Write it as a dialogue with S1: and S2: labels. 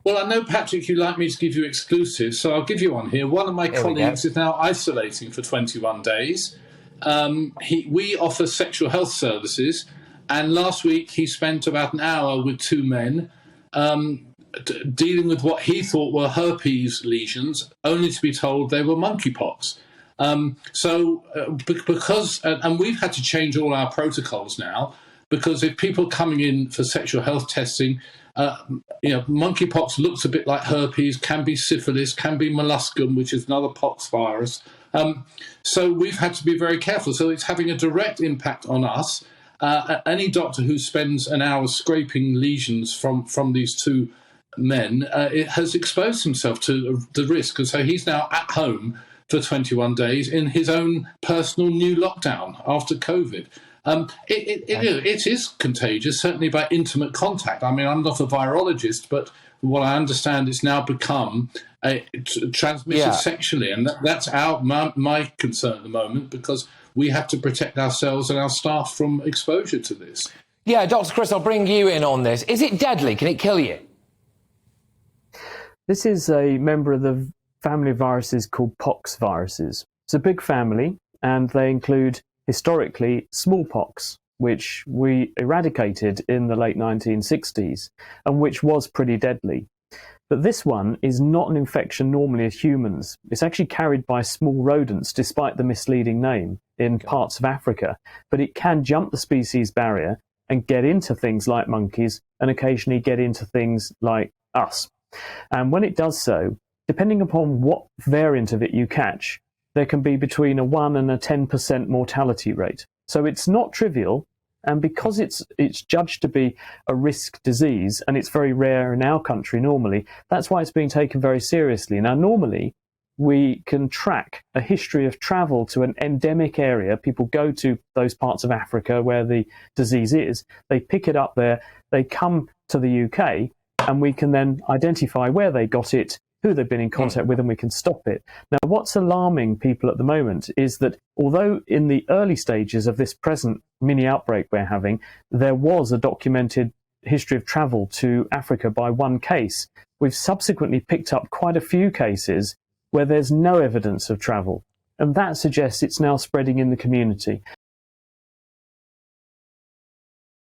S1: Well, I know, Patrick, you like me to give you exclusives, so I'll give you one here. One of my colleagues is now isolating for 21 days. We offer sexual health services, and last week he spent about an hour with two men dealing with what he thought were herpes lesions, only to be told they were monkeypox. And we've had to change all our protocols now, because if people are coming in for sexual health testing, monkeypox looks a bit like herpes, can be syphilis, can be molluscum, which is another pox virus. So we've had to be very careful. So it's having a direct impact on us. Any doctor who spends an hour scraping lesions from these two men it has exposed himself to the risk. And so he's now at home for 21 days in his own personal new lockdown after COVID. It is contagious, certainly by intimate contact. I mean, I'm not a virologist, but what I understand, it's now become transmitted sexually, and that's my concern at the moment, because we have to protect ourselves and our staff from exposure to this.
S2: Yeah, Dr. Chris, I'll bring you in on this. Is it deadly? Can it kill you?
S3: This is a member of the family of viruses called pox viruses. It's a big family, and they include historically smallpox, which we eradicated in the late 1960s and which was pretty deadly. But this one is not an infection normally of humans. It's actually carried by small rodents, despite the misleading name, in parts of Africa. But it can jump the species barrier and get into things like monkeys and occasionally get into things like us. And when it does so, depending upon what variant of it you catch, there can be between a 1 and a 10% mortality rate. So it's not trivial, and because it's judged to be a risk disease, and it's very rare in our country normally, that's why it's being taken very seriously. Now, normally, we can track a history of travel to an endemic area. People go to those parts of Africa where the disease is, they pick it up there, they come to the UK, and we can then identify where they got it, who they've been in contact with, and we can stop it. Now, what's alarming people at the moment is that although in the early stages of this present mini outbreak we're having, there was a documented history of travel to Africa by one case, we've subsequently picked up quite a few cases where there's no evidence of travel. And that suggests it's now spreading in the community.